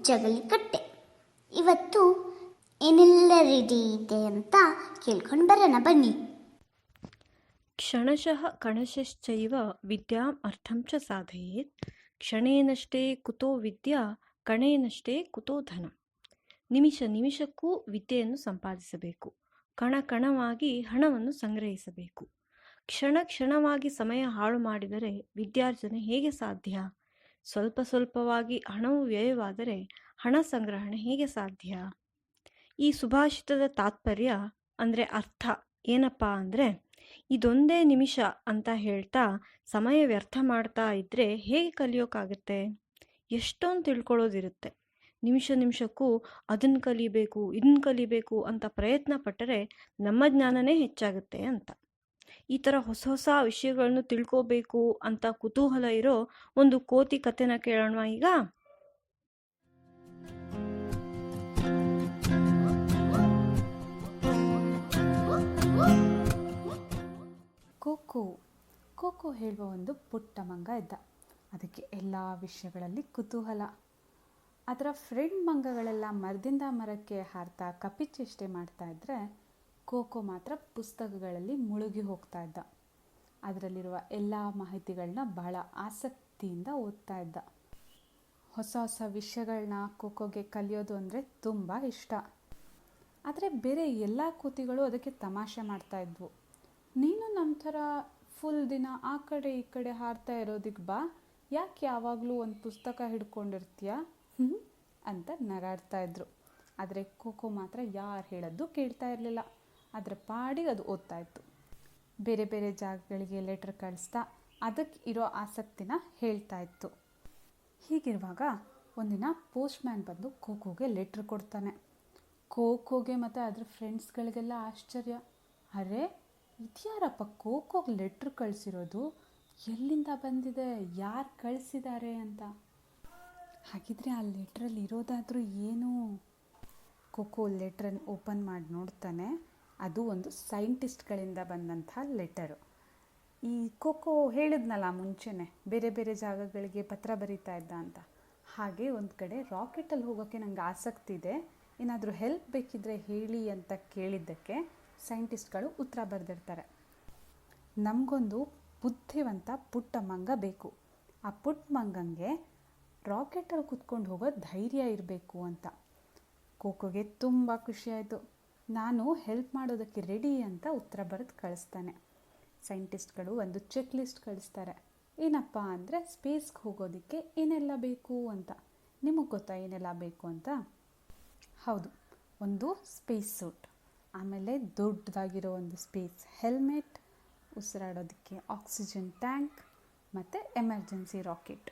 ಜಗಲಿಕಟ್ಟೆ. ಇವತ್ತು ಏನೆಲ್ಲ ರೆಡಿ ಇದೆ ಅಂತ ಕೇಳ್ಕೊಂಡು ಬರೋಣ ಬನ್ನಿ. ಕ್ಷಣಶಃ ಕಣಶಶ್ಚೈವ ವಿದ್ಯಾಂ ಅರ್ಥಂ ಚ ಸಾಧಯೇತ್. ಕ್ಷಣೇನಷ್ಟೇ ಕುತೋ ವಿದ್ಯಾ ಕಣೇನಷ್ಟೇ ಕುತೋ ಧನ. ನಿಮಿಷ ನಿಮಿಷಕ್ಕೂ ವಿದ್ಯೆಯನ್ನು ಸಂಪಾದಿಸಬೇಕು. ಕಣ ಕಣವಾಗಿ ಹಣವನ್ನು ಸಂಗ್ರಹಿಸಬೇಕು. ಕ್ಷಣ ಕ್ಷಣವಾಗಿ ಸಮಯ ಹಾಳು ಮಾಡಿದರೆ ವಿದ್ಯಾರ್ಜನೆ ಹೇಗೆ ಸಾಧ್ಯ? ಸ್ವಲ್ಪ ಸ್ವಲ್ಪವಾಗಿ ಹಣವು ವ್ಯಯವಾದರೆ ಹಣ ಸಂಗ್ರಹಣೆ ಹೇಗೆ ಸಾಧ್ಯ? ಈ ಸುಭಾಷಿತದ ತಾತ್ಪರ್ಯ ಅಂದರೆ ಅರ್ಥ ಏನಪ್ಪ ಅಂದರೆ, ಇದೊಂದೇ ನಿಮಿಷ ಅಂತ ಹೇಳ್ತಾ ಸಮಯ ವ್ಯರ್ಥ ಮಾಡ್ತಾ ಇದ್ದರೆ ಹೇಗೆ ಕಲಿಯೋಕ್ಕಾಗತ್ತೆ? ಎಷ್ಟೊಂದು ತಿಳ್ಕೊಳ್ಳೋದಿರುತ್ತೆ. ನಿಮಿಷ ನಿಮಿಷಕ್ಕೂ ಅದನ್ನು ಕಲಿಬೇಕು ಇದನ್ನು ಕಲಿಬೇಕು ಅಂತ ಪ್ರಯತ್ನ ಪಟ್ಟರೆ ನಮ್ಮ ಜ್ಞಾನನೇ ಹೆಚ್ಚಾಗುತ್ತೆ ಅಂತ. ಈ ಥರ ಹೊಸ ಹೊಸ ವಿಷಯಗಳನ್ನು ತಿಳ್ಕೋಬೇಕು ಅಂತ ಕುತೂಹಲ ಇರೋ ಒಂದು ಕೋತಿ ಕಥೆನ ಕೇಳೋಣ ಈಗ. ಕೋಕೋ ಹೇಳುವ ಒಂದು ಪುಟ್ಟ ಮಂಗ ಇದ್ದ. ಅದಕ್ಕೆ ಎಲ್ಲ ವಿಷಯಗಳಲ್ಲಿ ಕುತೂಹಲ. ಅದರ ಫ್ರೆಂಡ್ ಮಂಗಗಳೆಲ್ಲ ಮರದಿಂದ ಮರಕ್ಕೆ ಹಾರ್ತಾ ಕಪಿಚೇಷ್ಟೆ ಮಾಡ್ತಾ ಇದ್ದರೆ ಕೋಕೋ ಮಾತ್ರ ಪುಸ್ತಕಗಳಲ್ಲಿ ಮುಳುಗಿ ಹೋಗ್ತಾ ಇದ್ದ. ಅದರಲ್ಲಿರುವ ಎಲ್ಲ ಮಾಹಿತಿಗಳನ್ನ ಬಹಳ ಆಸಕ್ತಿಯಿಂದ ಓದ್ತಾ ಇದ್ದ. ಹೊಸ ಹೊಸ ವಿಷಯಗಳನ್ನ ಕೋಕೋಗೆ ಕಲಿಯೋದು ಅಂದರೆ ತುಂಬ ಇಷ್ಟ. ಆದರೆ ಬೇರೆ ಎಲ್ಲ ಕೋತಿಗಳು ಅದಕ್ಕೆ ತಮಾಷೆ ಮಾಡ್ತಾ ಇದ್ವು. ನೀನು ನಮ್ಮ ಥರ ಫುಲ್ ದಿನ ಆ ಕಡೆ ಈ ಕಡೆ ಹಾರ್ತಾ ಇರೋದಕ್ಕೆ ಬಾ, ಯಾಕೆ ಯಾವಾಗಲೂ ಒಂದು ಪುಸ್ತಕ ಹಿಡ್ಕೊಂಡಿರ್ತೀಯ ಅಂತ ನಗಾಡ್ತಾ ಇದ್ರು. ಆದರೆ ಕೋಕೋ ಮಾತ್ರ ಯಾರು ಹೇಳೋದು ಕೇಳ್ತಾ ಇರಲಿಲ್ಲ. ಅದರ ಪಾಡಿಗೆ ಅದು ಓದ್ತಾ ಇತ್ತು. ಬೇರೆ ಬೇರೆ ಜಾಗಗಳಿಗೆ ಲೆಟ್ರ್ ಕಳಿಸ್ತಾ ಅದಕ್ಕೆ ಇರೋ ಆಸಕ್ತಿನ ಹೇಳ್ತಾ ಇತ್ತು. ಹೀಗಿರುವಾಗ ಒಂದಿನ ಪೋಸ್ಟ್ಮ್ಯಾನ್ ಬಂದು ಕೋಕೋಗೆ ಲೆಟ್ರ್ ಕೊಡ್ತಾನೆ. ಕೋಕೋಗೆ ಮತ್ತು ಅದರ ಫ್ರೆಂಡ್ಸ್ಗಳಿಗೆಲ್ಲ ಆಶ್ಚರ್ಯ. ಅರೆ, ಇದ್ಯಾರಪ್ಪ ಕೋಕೋಗೆ ಲೆಟ್ರ್ ಕಳಿಸಿರೋದು? ಎಲ್ಲಿಂದ ಬಂದಿದೆ? ಯಾರು ಕಳಿಸಿದ್ದಾರೆ ಅಂತ. ಹಾಗಿದ್ರೆ ಆ ಲೆಟ್ರಲ್ಲಿ ಇರೋದಾದರೂ ಏನು? ಕೋಕೋ ಲೆಟ್ರನ್ನು ಓಪನ್ ಮಾಡಿ ನೋಡ್ತಾನೆ. ಅದು ಒಂದು ಸೈಂಟಿಸ್ಟ್ಗಳಿಂದ ಬಂದಂಥ ಲೆಟರು. ಈ ಕೋಕೋ ಹೇಳಿದ್ನಲ್ಲ ಮುಂಚೆನೇ, ಬೇರೆ ಬೇರೆ ಜಾಗಗಳಿಗೆ ಪತ್ರ ಬರೀತಾ ಇದ್ದ ಅಂತ. ಹಾಗೆ ಒಂದು ಕಡೆ ರಾಕೆಟಲ್ಲಿ ಹೋಗೋಕ್ಕೆ ನನಗೆ ಆಸಕ್ತಿ ಇದೆ, ಏನಾದರೂ ಹೆಲ್ಪ್ ಬೇಕಿದ್ರೆ ಹೇಳಿ ಅಂತ ಕೇಳಿದ್ದಕ್ಕೆ ಸೈಂಟಿಸ್ಟ್ಗಳು ಉತ್ತರ ಬರೆದಿರ್ತಾರೆ. ನಮಗೊಂದು ಬುದ್ಧಿವಂತ ಪುಟ್ಟ ಮಂಗ ಬೇಕು. ಆ ಪುಟ್ಟ ಮಂಗಂಗೆ ರಾಕೆಟಲ್ಲಿ ಕುತ್ಕೊಂಡು ಹೋಗೋ ಧೈರ್ಯ ಇರಬೇಕು ಅಂತ. ಕೋಕೋಗೆ ತುಂಬ ಖುಷಿಯಾಯಿತು. ನಾನು ಹೆಲ್ಪ್ ಮಾಡೋದಕ್ಕೆ ರೆಡಿ ಅಂತ ಉತ್ತರ ಬರೆದು ಕಳಿಸ್ತಾನೆ. ಸೈಂಟಿಸ್ಟ್ಗಳು ಒಂದು ಚೆಕ್ ಲಿಸ್ಟ್ ಕಳಿಸ್ತಾರೆ. ಏನಪ್ಪ ಅಂದರೆ ಸ್ಪೇಸ್ಗೆ ಹೋಗೋದಕ್ಕೆ ಏನೆಲ್ಲ ಬೇಕು ಅಂತ. ನಿಮಗೆ ಗೊತ್ತಾ ಏನೆಲ್ಲ ಬೇಕು ಅಂತ? ಹೌದು, ಒಂದು ಸ್ಪೇಸ್ ಸೂಟ್, ಆಮೇಲೆ ದೊಡ್ಡದಾಗಿರೋ ಒಂದು ಸ್ಪೇಸ್ ಹೆಲ್ಮೆಟ್, ಉಸಿರಾಡೋದಕ್ಕೆ ಆಕ್ಸಿಜನ್ ಟ್ಯಾಂಕ್ ಮತ್ತು emergency rocket.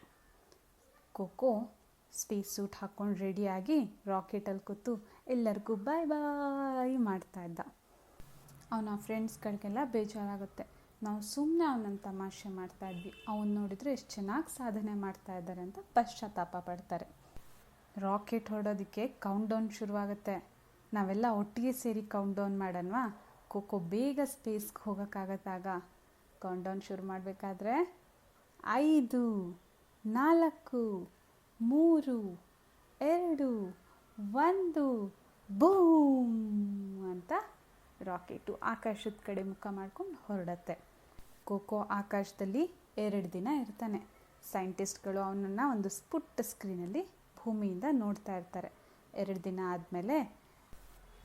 Coco space suit ಹಾಕ್ಕೊಂಡು ರೆಡಿಯಾಗಿ ರಾಕೆಟಲ್ಲಿ ಕೂತು ಎಲ್ಲರಿಗೂ ಬಾಯ್ ಬಾಯ್ ಮಾಡ್ತಾ ಇದ್ದ. ಅವನ ಫ್ರೆಂಡ್ಸ್ಗಳಿಗೆಲ್ಲ ಬೇಜಾರಾಗುತ್ತೆ. ನಾವು ಸುಮ್ಮನೆ ಅವನನ್ನು ತಮಾಷೆ ಮಾಡ್ತಾ ಇದ್ವಿ, ಅವನು ನೋಡಿದರೆ ಎಷ್ಟು ಚೆನ್ನಾಗಿ ಸಾಧನೆ ಮಾಡ್ತಾ ಇದ್ದಾರೆ ಅಂತ ಪಶ್ಚಾತ್ತಾಪ ಪಡ್ತಾರೆ. ರಾಕೆಟ್ ಹೊರಡೋದಕ್ಕೆ ಕೌಂಟ್ಡೌನ್ ಶುರುವಾಗುತ್ತೆ. ನಾವೆಲ್ಲ ಒಟ್ಟಿಗೆ ಸೇರಿ ಕೌಂಟ್ಡೌನ್ ಮಾಡೋಣವಾ? ಕೋಕೋ ಬೇಗ ಸ್ಪೇಸ್ಗೆ ಹೋಗೋಕ್ಕಾಗತ್ತಾಗ. ಕೌಂಟ್ಡೌನ್ ಶುರು ಮಾಡಬೇಕಾದ್ರೆ 5, 4, 3, 2, 1 ಬೂಮ್ ಅಂತ ರಾಕೆಟು ಆಕಾಶದ ಕಡೆ ಮುಖ ಮಾಡ್ಕೊಂಡು ಹೊರಡತ್ತೆ. ಕೋಕೋ ಆಕಾಶದಲ್ಲಿ 2 ದಿನ ಇರ್ತಾನೆ. ಸೈಂಟಿಸ್ಟ್ಗಳು ಅವನನ್ನು ಒಂದು ಪುಟ್ಟ ಸ್ಕ್ರೀನಲ್ಲಿ ಭೂಮಿಯಿಂದ ನೋಡ್ತಾ ಇರ್ತಾರೆ. 2 ದಿನ ಆದಮೇಲೆ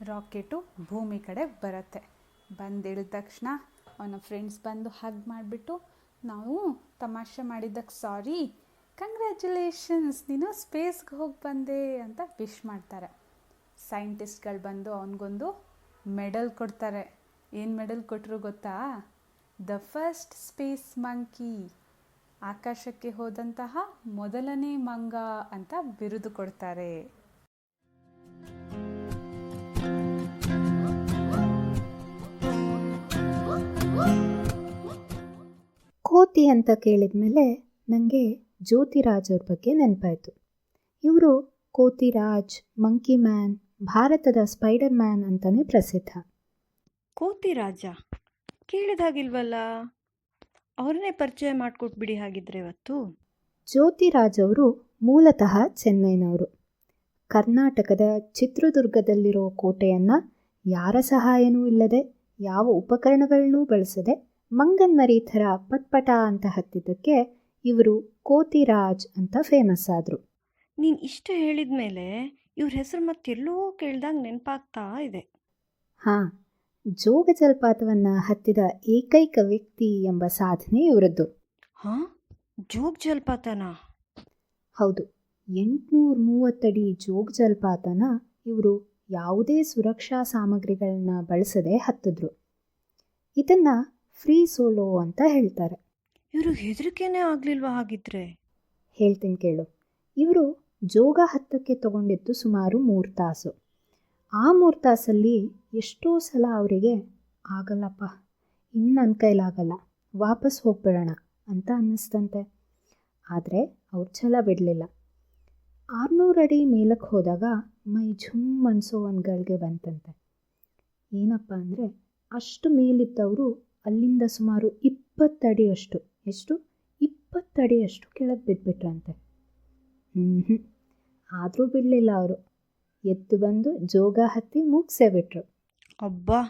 ರಾಕೆಟು ಭೂಮಿ ಕಡೆ ಬರುತ್ತೆ. ಬಂದಿಳಿದ ತಕ್ಷಣ ಅವನ ಫ್ರೆಂಡ್ಸ್ ಬಂದು ಹಗ್ ಮಾಡಿಬಿಟ್ಟು, ನಾವು ತಮಾಷೆ ಮಾಡಿದ್ದಕ್ಕೆ ಸಾರಿ, ಕಂಗ್ರ್ಯಾಚುಲೇಷನ್ಸ್, ನೀನು ಸ್ಪೇಸ್ಗೆ ಹೋಗಿ ಬಂದೆ ಅಂತ ವಿಶ್ ಮಾಡ್ತಾರೆ. ಸೈಂಟಿಸ್ಟ್ಗಳು ಬಂದು ಅವನಿಗೊಂದು ಮೆಡಲ್ ಕೊಡ್ತಾರೆ. ಏನು ಮೆಡಲ್ ಕೊಟ್ಟರು ಗೊತ್ತಾ? ದ ಫಸ್ಟ್ ಸ್ಪೇಸ್ ಮಂಕಿ, ಆಕಾಶಕ್ಕೆ ಹೋದಂತಹ ಮೊದಲನೇ ಮಂಗ ಅಂತ ಬಿರುದು ಕೊಡ್ತಾರೆ. ಕೋತಿ ಅಂತ ಕೇಳಿದ ಮೇಲೆ ನನಗೆ ಜ್ಯೋತಿರಾಜ್ ಅವ್ರ ಬಗ್ಗೆ ನೆನಪಾಯಿತು. ಇವರು ಕೋತಿರಾಜ್, ಮಂಕಿ ಮ್ಯಾನ್, ಭಾರತದ ಸ್ಪೈಡರ್ ಮ್ಯಾನ್ ಅಂತಲೇ ಪ್ರಸಿದ್ಧ. ಕೋತಿರಾಜ ಕೇಳಿದಾಗಿಲ್ವಲ್ಲ? ಅವ್ರನ್ನೇ ಪರಿಚಯ ಮಾಡಿಕೊಟ್ಬಿಡಿ ಹಾಗಿದ್ರೆ ಇವತ್ತು. ಜ್ಯೋತಿರಾಜ್ ಅವರು ಮೂಲತಃ ಚೆನ್ನೈನವರು. ಕರ್ನಾಟಕದ ಚಿತ್ರದುರ್ಗದಲ್ಲಿರೋ ಕೋಟೆಯನ್ನು ಯಾರ ಸಹಾಯನೂ ಇಲ್ಲದೆ ಯಾವ ಉಪಕರಣಗಳನ್ನೂ ಬಳಸದೆ ಮಂಗನ್ಮರಿ ಥರ ಪಟ್ಪಟ ಅಂತ ಹತ್ತಿದ್ದಕ್ಕೆ ಇವರು ಕೋತಿರಾಜ್ ಅಂತ ಫೇಮಸ್ ಆದರು. ನೀನು ಇಷ್ಟು ಹೇಳಿದ ಮೇಲೆ ಇವ್ರ ಹೆಸರು ಮತ್ತೆಲ್ಲೋ ಕೇಳ್ದಾಗ ನೆನಪಾಗ್ತಾ ಇದೆ. ಹಾಂ, ಜೋಗ ಜಲಪಾತವನ್ನು ಹತ್ತಿದ ಏಕೈಕ ವ್ಯಕ್ತಿ ಎಂಬ ಸಾಧನೆ ಇವರದ್ದು. ಹಾಂ, ಜೋಗ ಜಲಪಾತನಾ? ಹೌದು, 830 ಅಡಿ ಜೋಗ ಜಲಪಾತನ ಇವರು ಯಾವುದೇ ಸುರಕ್ಷಾ ಸಾಮಗ್ರಿಗಳನ್ನ ಬಳಸದೆ ಹತ್ತಿದ್ರು. ಇದನ್ನು ಫ್ರೀ ಸೋಲೋ ಅಂತ ಹೇಳ್ತಾರೆ. ಇವರು ಹೆದರಿಕೆನೇ ಆಗಲಿಲ್ವಾ ಹಾಗಿದ್ರೆ? ಹೇಳ್ತೀನಿ ಕೇಳು. ಇವರು ಜೋಗ ಹತ್ತಕ್ಕೆ ತಗೊಂಡಿದ್ದು ಸುಮಾರು 3 ತಾಸು. ಆ 3 ತಾಸಲ್ಲಿ ಎಷ್ಟೋ ಸಲ ಅವರಿಗೆ ಆಗಲ್ಲಪ್ಪ, ಇನ್ನು ನನ್ನ ಕೈಲಾಗಲ್ಲ, ವಾಪಸ್ ಹೋಗ್ಬಿಡೋಣ ಅಂತ ಅನ್ನಿಸ್ತಂತೆ. ಆದರೆ ಅವ್ರು ಛಲ ಬಿಡಲಿಲ್ಲ. 600 ಅಡಿ ಮೇಲಕ್ಕೆ ಹೋದಾಗ ಮೈ ಝುಮ್ ಅನ್ಸೋ ಒಂದು ಗಳಿಗೆ ಬಂತಂತೆ. ಏನಪ್ಪ ಅಂದರೆ ಅಷ್ಟು ಮೇಲಿದ್ದವರು ಅಲ್ಲಿಂದ ಸುಮಾರು 20 ಅಡಿಯಷ್ಟು, ಎಷ್ಟು 20 ಅಡಿಯಷ್ಟು ಕೆಳಗೆ ಬಿದ್ದುಬಿಟ್ರಂತೆ. ಆದರೂ ಬಿಡಲಿಲ್ಲ ಅವರು. ಎದ್ದು ಬಂದು ಜೋಗ ಹತ್ತಿ ಮುಗಿಸೇ ಬಿಟ್ರು. ಅಬ್ಬಾ,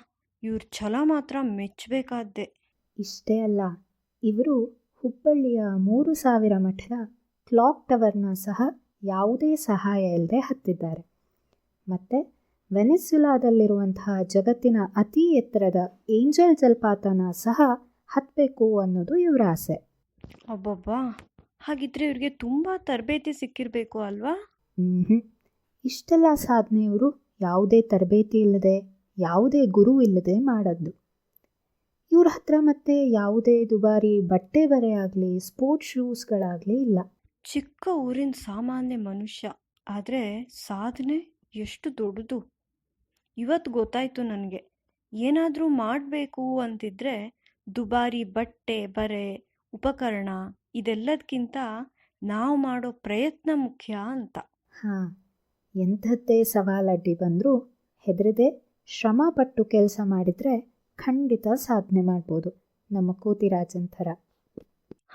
ಇವ್ರ ಛಲ ಮಾತ್ರ ಮೆಚ್ಚಬೇಕಾದ್ದೆ. ಇಷ್ಟೇ ಅಲ್ಲ, ಇವರು ಹುಬ್ಬಳ್ಳಿಯ 3000 ಮಠದ ಕ್ಲಾಕ್ ಟವರ್ನ ಸಹ ಯಾವುದೇ ಸಹಾಯ ಇಲ್ಲದೆ ಹತ್ತಿದ್ದಾರೆ. ಮತ್ತು ವೆನೆಸ್ಯುಲಾದಲ್ಲಿರುವಂತಹ ಜಗತ್ತಿನ ಅತಿ ಎತ್ತರದ ಏಂಜಲ್ ಜಲಪಾತನ ಸಹ ಹತ್ತಬೇಕು ಅನ್ನೋದು ಇವರ ಆಸೆ. ಅಬ್ಬಬ್ಬಾ, ಹಾಗಿದ್ರೆ ಇವ್ರಿಗೆ ತುಂಬ ತರಬೇತಿ ಸಿಕ್ಕಿರಬೇಕು ಅಲ್ವಾ? ಇಷ್ಟೆಲ್ಲ ಸಾಧನೆ ಇವರು ಯಾವುದೇ ತರಬೇತಿ ಇಲ್ಲದೆ, ಯಾವುದೇ ಗುರು ಇಲ್ಲದೆ ಮಾಡೋದು. ಇವ್ರ ಹತ್ರ ಮತ್ತೆ ಯಾವುದೇ ದುಬಾರಿ ಬಟ್ಟೆ ಬರೆ ಆಗಲಿ, ಸ್ಪೋರ್ಟ್ಸ್ ಶೂಸ್ಗಳಾಗಲಿ ಇಲ್ಲ. ಚಿಕ್ಕ ಊರಿನ ಸಾಮಾನ್ಯ ಮನುಷ್ಯ, ಆದರೆ ಸಾಧನೆ ಎಷ್ಟು ದೊಡ್ಡದು. ಇವತ್ತು ಗೊತ್ತಾಯಿತು ನನಗೆ. ಏನಾದರೂ ಮಾಡಬೇಕು ಅಂತಿದ್ರೆ ದುಬಾರಿ ಬಟ್ಟೆ ಬರೆ, ಉಪಕರಣ ಇದೆಲ್ಲದಕ್ಕಿಂತ ನಾವು ಮಾಡೋ ಪ್ರಯತ್ನ ಮುಖ್ಯ ಅಂತ. ಹಾಂ, ಎಂಥದ್ದೇ ಸವಾಲಡ್ಡಿ ಬಂದರೂ ಹೆದರದೆ ಶ್ರಮಪಟ್ಟು ಕೆಲಸ ಮಾಡಿದರೆ ಖಂಡಿತ ಸಾಧನೆ ಮಾಡ್ಬೋದು, ನಮ್ಮ ಕೋತಿರಾಜನ್ ಥರ.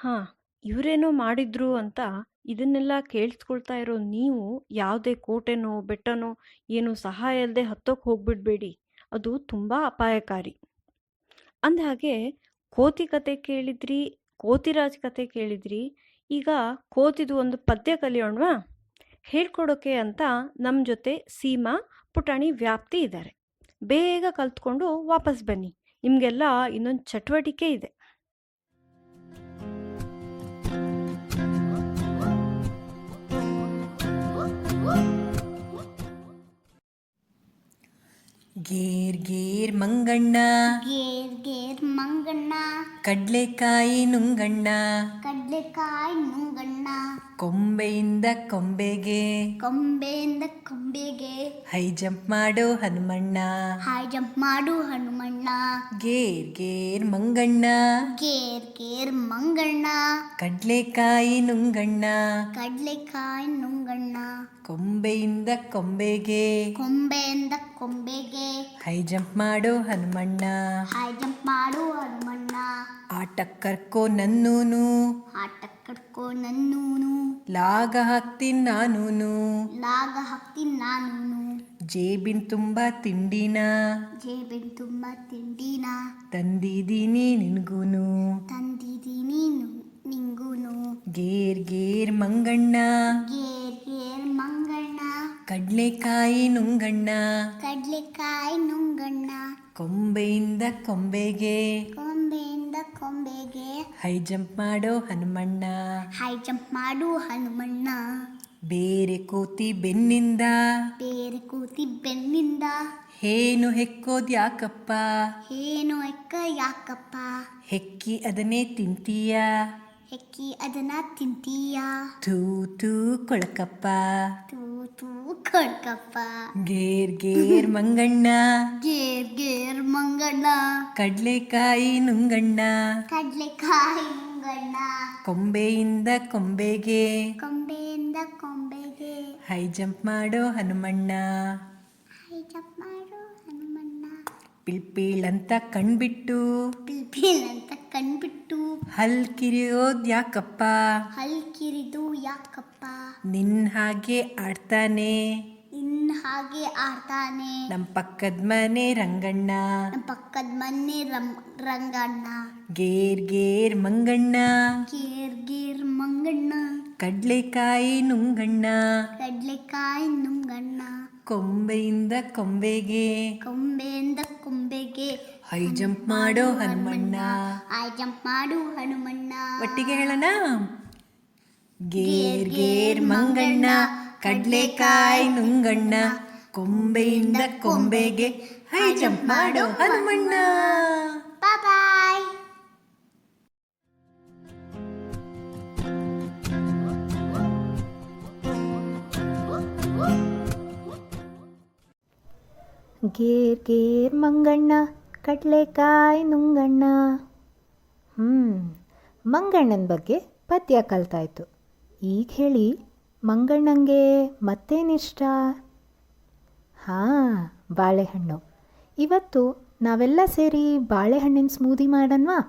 ಹಾಂ, ಇವರೇನೋ ಮಾಡಿದ್ರು ಅಂತ ಇದನ್ನೆಲ್ಲ ಕೇಳಿಸ್ಕೊಳ್ತಾ ಇರೋ ನೀವು ಯಾವುದೇ ಕೋಟೆನೋ ಬೆಟ್ಟನೋ ಏನು ಸಹಾಯ ಇಲ್ಲದೆ ಹತ್ತೋಕೆ ಹೋಗ್ಬಿಡ್ಬೇಡಿ. ಅದು ತುಂಬ ಅಪಾಯಕಾರಿ. ಅಂದಹಾಗೆ ಕೋತಿ ಕತೆ ಕೇಳಿದ್ರಿ, ಕೋತಿರಾಜ್ ಕತೆ ಕೇಳಿದ್ರಿ. ಈಗ ಕೋತಿದು ಒಂದು ಪದ್ಯ ಕಲಿಯೋಣವಾ? ಹೇಳ್ಕೊಡೋಕೆ ಅಂತ ನಮ್ಮ ಜೊತೆ ಸೀಮಾ, ಪುಟಾಣಿ, ವ್ಯಾಪ್ತಿ ಇದ್ದಾರೆ. ಬೇಗ ಕಲ್ತ್ಕೊಂಡು ವಾಪಸ್ ಬನ್ನಿ, ನಿಮಗೆಲ್ಲ ಇನ್ನೊಂದು ಚಟುವಟಿಕೆ ಇದೆ. ಗೇರ್ ಗೇರ್ ಮಂಗಣ್ಣ, ಗೇರ್ ಗೇರ್ ಮಂಗಣ್ಣ, ಕಡ್ಲೆಕಾಯಿ ನುಂಗಣ್ಣ, ಕಡ್ಲೆಕಾಯಿ ನುಂಗಣ್ಣ, ಕೊಂಬೆಯಿಂದ ಕೊಂಬೆಗೆ, ಕೊಂಬೆಯಿಂದ ಕೊಂಬೆಗೆ, ಹೈ ಜಂಪ್ ಮಾಡೋ ಹನುಮಣ್ಣ, ಹೈ ಜಂಪ್ ಮಾಡು ಹನುಮಣ್ಣ. ಗೇರ್ ಗೇರ್ ಮಂಗಣ್ಣ, ಗೇರ್ ಗೇರ್ ಮಂಗಣ್ಣ, ಕಡ್ಲೆಕಾಯಿ ನುಂಗಣ್ಣ, ಕಡ್ಲೆಕಾಯಿ ನುಂಗಣ್ಣ, ಕೊಂಬೆಯಿಂದ ಕೊಂಬೆಗೆ, ಕೊಂಬೆಯಿಂದ ಕೊಂಬೆಗೆ, ಹೈ ಜಂಪ್ ಮಾಡೋ ಹನುಮಣ್ಣ, ಹೈ ಜಂಪ್ ಮಾಡು ಹನುಮಣ್ಣ. ಆಟಕ್ಕೆ ಕರ್ಕೋ ನನ್ನೂನು, ಆಟ ಕಟ್ಕೋ ನನ್ನೂನು, ಲಾಗ ಹಾಕ್ತೀನಿ ನಾನೂನು, ಲಾಗ ಹಾಕ್ತೀನಿ ನಾನೂನು, ಜೇಬಿನ ತುಂಬ ತಿಂಡಿನ, ಜೇಬಿನ ತುಂಬ ತಿಂಡಿನ, ತಂದಿದ್ದೀನಿ ನಿನ್ಗೂನು, ತಂದಿದ್ದೀನಿ ನಿಂಗೂನು. ಗೇರ್ ಗೇರ್ ಮಂಗಣ್ಣ, ಗೇರ್ ಗೇರ್ ಮಂಗಣ್ಣ, ಕಡ್ಲೆಕಾಯಿ ನುಂಗಣ್ಣ, ಕಡ್ಲೆಕಾಯಿ ನುಂಗಣ್ಣ, ಕೊಂಬೆಯಿಂದ ಕೊಂಬೆಗೆ, ಕೊಂಬೆಯಿಂದ ಕೊಂಬೆಗೆ, ಹೈ ಜಂಪ್ ಮಾಡೋ ಹನುಮಣ್ಣ, ಹೈ ಜಂಪ್ ಮಾಡು ಹನುಮಣ್ಣ. ಬೇರೆ ಕೋತಿ ಬೆನ್ನಿಂದ, ಬೇರೆ ಕೂತಿ ಬೆನ್ನಿಂದ, ಹೇನು ಹೆಕ್ಕೋದ್ ಯಾಕಪ್ಪ, ಏನು ಎಕ್ಕ ಯಾಕಪ್ಪ, ಹೆಕ್ಕಿ ಅದನ್ನೇ ತಿಂತೀಯ, ಹೆಕ್ಕಿ ಅದನ್ನ ತಿಂತೀಯ, ತೂ ತೂ ಕೊಳಕಪ್ಪ. ತೂ ತೂ ಕೊಡ್ಕಪ್ಪ. ಗೇರ್ ಗೇರ್ ಮಂಗಣ್ಣ, ಗೇರ್ ಗೇರ್ ಮಂಗಣ್ಣ, ಕಡ್ಲೆಕಾಯಿ ನುಂಗಣ್ಣ, ಕಡ್ಲೆಕಾಯಿ ನುಂಗಣ್ಣ, ಕೊಂಬೆಯಿಂದ ಕೊಂಬೆಗೆ, ಕೊಂಬೆಯಿಂದ ಕೊಂಬೆಗೆ, ಹೈ ಜಂಪ್ ಮಾಡೋ ಹನುಮಣ್ಣ, ಹೈ ಜಂಪ್ ಮಾಡು ಹನುಮಣ್ಣ. ಪಿಳ್ಪಿಳ್ ಅಂತ ಕಣ್ಬಿಟ್ಟು, ಪಿಲ್ಪಿಲ್ ಅಂತ ಕಣ್ಬಿಟ್ಟು, ಹಲ್ ಕಿರಿಯೋದ್ ಯಾಕಪ್ಪ, ಹಲ್ ಕಿರಿದು ಯಾಕಪ್ಪ, ನಿನ್ ಹಾಗೆ ಆಡ್ತಾನೆ, ನಿನ್ನ ಹಾಗೆ ಆಡ್ತಾನೆ ನಮ್ಮ ಪಕ್ಕದ ಮನೆ ರಂಗಣ್ಣ. ನಮ್ಮ ಪಕ್ಕದ ಮನೆ ರಂಗಣ್ಣ. ಗೇರ್ ಗೇರ್ ಮಂಗಣ್ಣ, ಗೇರ್ ಗೇರ್ ಮಂಗಣ್ಣ, ಕಡ್ಲೆಕಾಯಿ ನುಂಗಣ್ಣ. ಕಡ್ಲೆಕಾಯಿ ನುಂಗಣ್ಣ, ಕೊಂಬೆಯಿಂದ ಕೊಂಬೆಗೆ ಕೊಂಬೆಯಿಂದ ಕೊಂಬೆಗೆ ಹೈ ಜಂಪ್ ಮಾಡೋ ಹನುಮಣ್ಣ. ಐ ಜಂಪ್ ಮಾಡು ಹನುಮಣ್ಣ. ಒಟ್ಟಿಗೆ ಹೇಳೋಣ. ಗೇರ್ ಗೇರ್ ಮಂಗಣ್ಣ, ಕಡ್ಲೆಕಾಯಿ ನುಂಗಣ್ಣ, ಕೊಂಬೆಯಿಂದ ಕೊಂಬೆಗೆ ಹೈ ಜಂಪ್ ಮಾಡೋ ಹನುಮಣ್ಣ. ಬಾಯ್. ಗೇರ್ ಗೇರ್ ಮಂಗಣ್ಣ, ಕಡಲೆಕಾಯಿ ನುಂಗಣ್ಣ. ಮಂಗಣ್ಣನ ಬಗ್ಗೆ ಪದ್ಯ ಕಲ್ತಾಯಿತು. ಈಗ ಹೇಳಿ, ಮಂಗಣ್ಣಂಗೆ ಮತ್ತೇನಿಷ್ಟ? ಹಾಂ, ಬಾಳೆಹಣ್ಣು. ಇವತ್ತು ನಾವೆಲ್ಲ ಸೇರಿ ಬಾಳೆಹಣ್ಣಿನ ಸ್ಮೂದಿ ಮಾಡೋಣವಾ?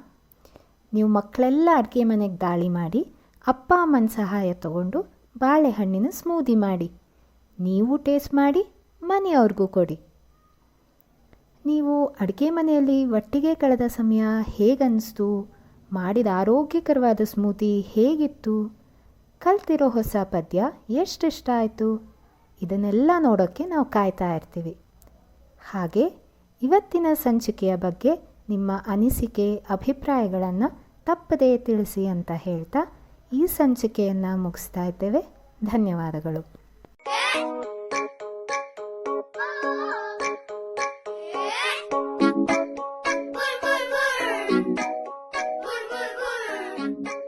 ನೀವು ಮಕ್ಕಳೆಲ್ಲ ಅಡುಗೆ ಮನೆಗೆ ದಾಳಿ ಮಾಡಿ ಅಪ್ಪ ಅಮ್ಮನ ಸಹಾಯ ತಗೊಂಡು ಬಾಳೆಹಣ್ಣಿನ ಸ್ಮೂದಿ ಮಾಡಿ. ನೀವು ಟೇಸ್ಟ್ ಮಾಡಿ ಮನೆಯವ್ರಿಗೂ ಕೊಡಿ. ನೀವು ಅಡುಗೆ ಮನೆಯಲ್ಲಿ ಒಟ್ಟಿಗೆ ಕಳೆದ ಸಮಯ ಹೇಗನ್ನಿಸ್ತು? ಮಾಡಿದ ಆರೋಗ್ಯಕರವಾದ ಸ್ಮೂದಿ ಹೇಗಿತ್ತು? ಕಲ್ತಿರೋ ಹೊಸ ಪದ್ಯ ಎಷ್ಟು ಇಷ್ಟ ಆಯಿತು? ಇದನ್ನೆಲ್ಲ ನೋಡೋಕ್ಕೆ ನಾವು ಕಾಯ್ತಾ ಇರ್ತೀವಿ. ಹಾಗೆ ಇವತ್ತಿನ ಸಂಚಿಕೆಯ ಬಗ್ಗೆ ನಿಮ್ಮ ಅನಿಸಿಕೆ ಅಭಿಪ್ರಾಯಗಳನ್ನು ತಪ್ಪದೇ ತಿಳಿಸಿ ಅಂತ ಹೇಳ್ತಾ ಈ ಸಂಚಿಕೆಯನ್ನು ಮುಗಿಸ್ತಾ ಇದ್ದೇವೆ. ಧನ್ಯವಾದಗಳು. Bur bur bur. Bur bur bur.